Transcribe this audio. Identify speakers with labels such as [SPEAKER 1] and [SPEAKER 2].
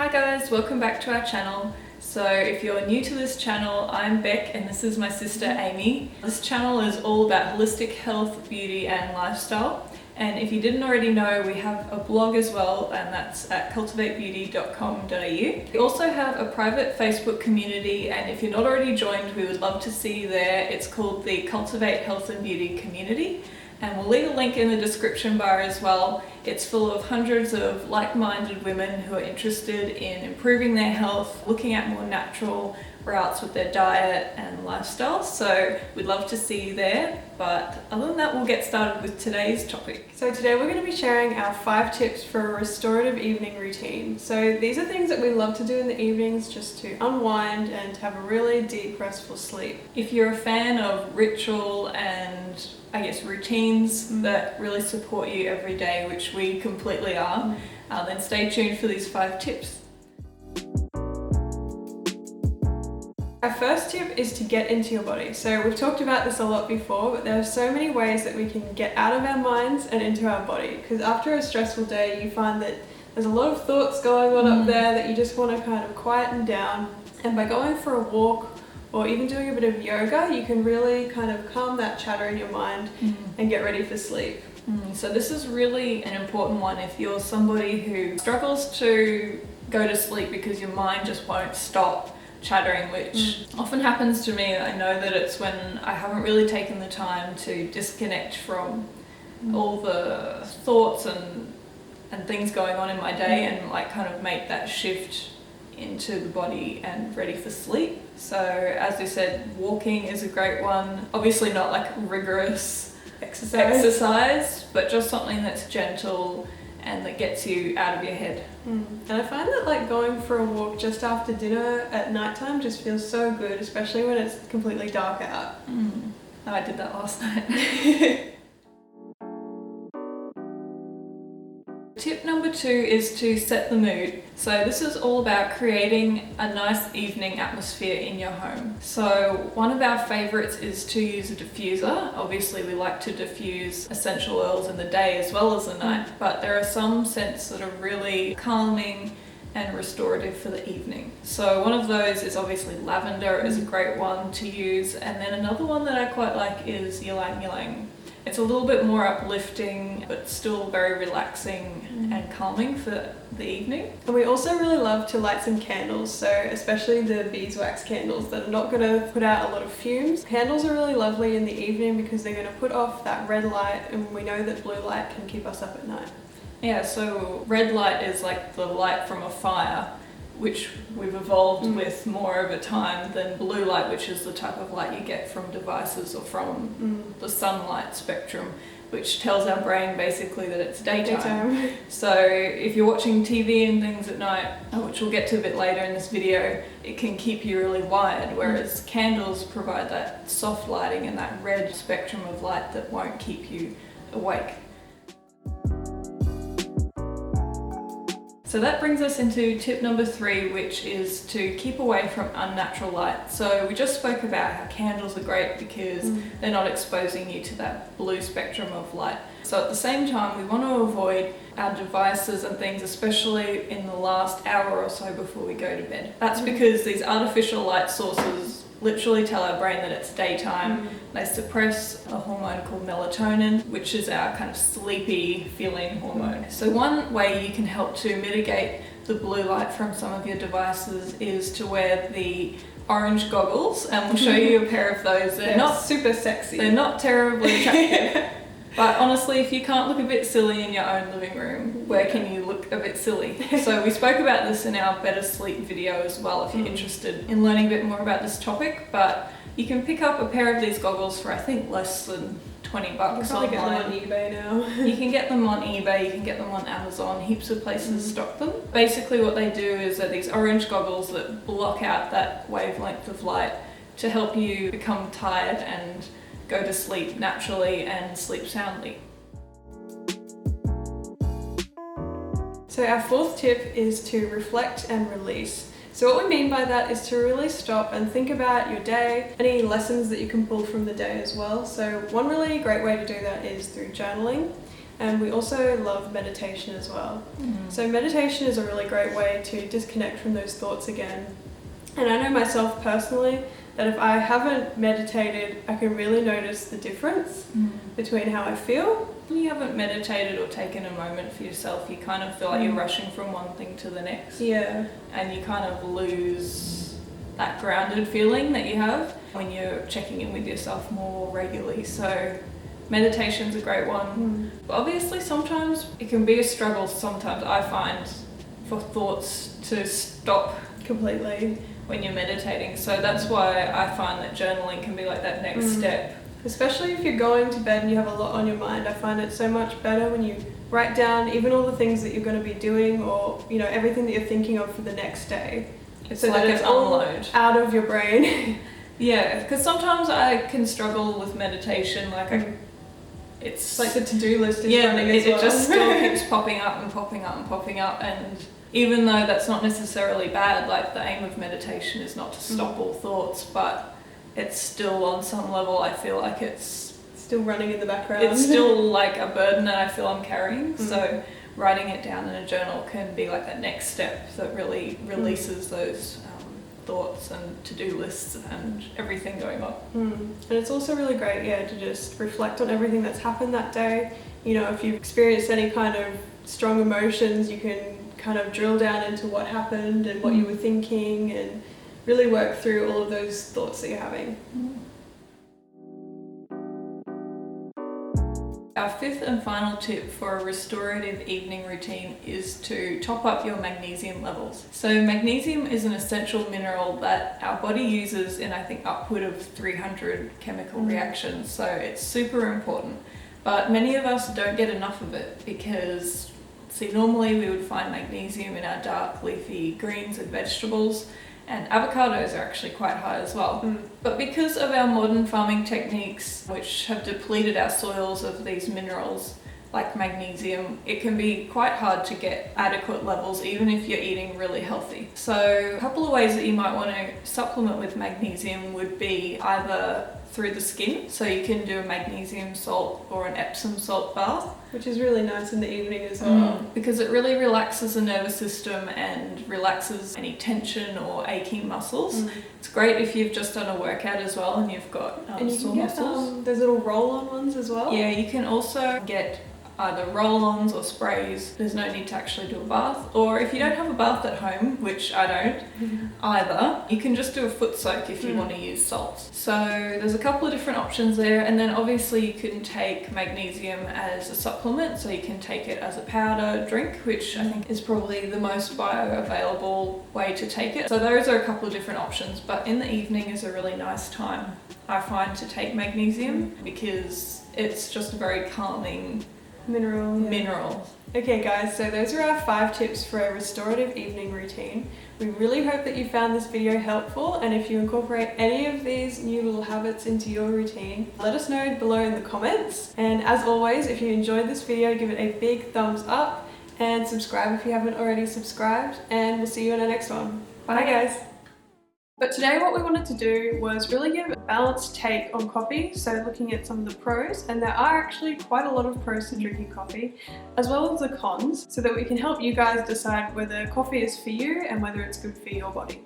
[SPEAKER 1] Hi guys, welcome back to our channel. So if you're new to this channel, I'm Beck and this is my sister Amy. This channel is all about holistic health, beauty and lifestyle. And if you didn't already know, we have a blog as well, and that's at cultivatebeauty.com.au. We also have a private Facebook community, and if you're not already joined, we would love to see you there. It's called the Cultivate Health and Beauty Community. And we'll leave a link in the description bar as well. It's full of hundreds of like-minded women who are interested in improving their health, looking at more natural routes with their diet and lifestyle. So we'd love to see you there. But other than that, we'll get started with today's topic.
[SPEAKER 2] So today we're going to be sharing our 5 tips for a restorative evening routine. So these are things that we love to do in the evenings just to unwind and have a really deep, restful sleep.
[SPEAKER 1] If you're a fan of ritual and routines that really support you every day, which we completely are, then stay tuned for these 5 tips.
[SPEAKER 2] Our first tip is to get into your body. So we've talked about this a lot before, but there are so many ways that we can get out of our minds and into our body. Because after a stressful day, you find that there's a lot of thoughts going on up there that you just want to kind of quieten down. And by going for a walk or even doing a bit of yoga, you can really kind of calm that chatter in your mind and get ready for sleep.
[SPEAKER 1] So this is really an important one if you're somebody who struggles to go to sleep because your mind just won't stop chattering, which often happens to me. I know that it's when I haven't really taken the time to disconnect from all the thoughts and things going on in my day and like kind of make that shift into the body and ready for sleep. So as we said, walking is a great one. Obviously not like rigorous exercise, but just something that's gentle and that gets you out of your head.
[SPEAKER 2] And I find that like going for a walk just after dinner at nighttime just feels so good, especially when it's completely dark out.
[SPEAKER 1] I did that last night. Tip number 2 is to set the mood. So this is all about creating a nice evening atmosphere in your home. So one of our favorites is to use a diffuser. Obviously we like to diffuse essential oils in the day as well as the night, but there are some scents that are really calming and restorative for the evening. So one of those is obviously lavender is a great one to use, and then another one that I quite like is ylang ylang. It's a little bit more uplifting, but still very relaxing and calming for the evening.
[SPEAKER 2] And we also really love to light some candles, so especially the beeswax candles that are not going to put out a lot of fumes. Candles are really lovely in the evening because they're going to put off that red light, and we know that blue light can keep us up at night.
[SPEAKER 1] Yeah, so red light is like the light from a fire, which we've evolved with more over time than blue light, which is the type of light you get from devices or from the sunlight spectrum, which tells our brain basically that it's daytime. So if you're watching TV and things at night, which we'll get to a bit later in this video, it can keep you really wired, whereas candles provide that soft lighting and that red spectrum of light that won't keep you awake. So that brings us into tip number 3, which is to keep away from unnatural light. So we just spoke about how candles are great because they're not exposing you to that blue spectrum of light. So at the same time, we want to avoid our devices and things, especially in the last hour or so before we go to bed. That's because these artificial light sources literally tell our brain that it's daytime. They suppress a hormone called melatonin, which is our kind of sleepy feeling hormone. So one way you can help to mitigate the blue light from some of your devices is to wear the orange goggles, and we'll show you a pair of those. They're not
[SPEAKER 2] super sexy.
[SPEAKER 1] They're not terribly attractive. But honestly, if you can't look a bit silly in your own living room, where can you look a bit silly? So we spoke about this in our Better Sleep video as well if you're interested in learning a bit more about this topic, but you can pick up a pair of these goggles for I think less than $20
[SPEAKER 2] You can probably
[SPEAKER 1] online.
[SPEAKER 2] get them on eBay now.
[SPEAKER 1] You can get them on eBay, you can get them on Amazon, heaps of places stock them. Basically what they do is they're these orange goggles that block out that wavelength of light to help you become tired and go to sleep naturally and sleep soundly.
[SPEAKER 2] So our 4th tip is to reflect and release. So what we mean by that is to really stop and think about your day, any lessons that you can pull from the day as well. So one really great way to do that is through journaling. And we also love meditation as well. So meditation is a really great way to disconnect from those thoughts again. And I know myself personally that if I haven't meditated, I can really notice the difference between how I feel.
[SPEAKER 1] When you haven't meditated or taken a moment for yourself, you kind of feel like you're rushing from one thing to the next.
[SPEAKER 2] Yeah.
[SPEAKER 1] And you kind of lose that grounded feeling that you have when you're checking in with yourself more regularly. So meditation's a great one. But obviously sometimes it can be a struggle, sometimes I find, for thoughts to stop
[SPEAKER 2] Completely.
[SPEAKER 1] when you're meditating. So that's why I find that journaling can be like that next step.
[SPEAKER 2] Especially if you're going to bed and you have a lot on your mind, I find it so much better when you write down even all the things that you're going to be doing, or you know, everything that you're thinking of for the next day.
[SPEAKER 1] It's
[SPEAKER 2] so
[SPEAKER 1] like
[SPEAKER 2] that
[SPEAKER 1] an
[SPEAKER 2] it's all
[SPEAKER 1] unload
[SPEAKER 2] out of your brain.
[SPEAKER 1] Yeah, because sometimes I can struggle with meditation, like it's
[SPEAKER 2] like the to-do list is
[SPEAKER 1] yeah,
[SPEAKER 2] running as well.
[SPEAKER 1] it just still keeps popping up and popping up and popping up, and even though that's not necessarily bad, like the aim of meditation is not to stop all thoughts, but it's still on some level I feel like it's
[SPEAKER 2] still running in the background.
[SPEAKER 1] It's still like a burden that I feel I'm carrying. So writing it down in a journal can be like that next step that really releases those thoughts and to-do lists and everything going on.
[SPEAKER 2] And it's also really great, to just reflect on everything that's happened that day. You know, if you've experienced any kind of strong emotions, you can kind of drill down into what happened and what you were thinking, and really work through all of those thoughts that you're having.
[SPEAKER 1] Our fifth and final tip for a restorative evening routine is to top up your magnesium levels. So magnesium is an essential mineral that our body uses in, I think, upward of 300 chemical reactions. So it's super important. But many of us don't get enough of it because, see, normally we would find magnesium in our dark leafy greens and vegetables, and avocados are actually quite high as well. But because of our modern farming techniques, which have depleted our soils of these minerals like magnesium, it can be quite hard to get adequate levels even if you're eating really healthy. So a couple of ways that you might want to supplement with magnesium would be either through the skin, so you can do a magnesium salt or an Epsom salt bath.
[SPEAKER 2] Which is really nice in the evening as well.
[SPEAKER 1] Because it really relaxes the nervous system and relaxes any tension or aching muscles. It's great if you've just done a workout as well and you've got
[SPEAKER 2] and you
[SPEAKER 1] sore
[SPEAKER 2] can get
[SPEAKER 1] muscles.
[SPEAKER 2] those little roll-on ones as well.
[SPEAKER 1] Yeah, you can also get either roll-ons or sprays. There's no need to actually do a bath. Or if you don't have a bath at home, which I don't either, you can just do a foot soak if you want to use salts. So there's a couple of different options there, and then obviously you can take magnesium as a supplement, so you can take it as a powder drink, which I think is probably the most bioavailable way to take it. So those are a couple of different options, but in the evening is a really nice time, I find, to take magnesium because it's just a very calming mineral.
[SPEAKER 2] Okay guys, so those are our 5 tips for a restorative evening routine. We really hope that you found this video helpful, and if you incorporate any of these new little habits into your routine, let us know below in the comments. And as always, if you enjoyed this video, give it a big thumbs up and subscribe if you haven't already subscribed, and we'll see you in our next one. Bye guys! But today what we wanted to do was really give a balanced take on coffee, so looking at some of the pros, and there are actually quite a lot of pros to drinking coffee, as well as the cons, so that we can help you guys decide whether coffee is for you and whether it's good for your body.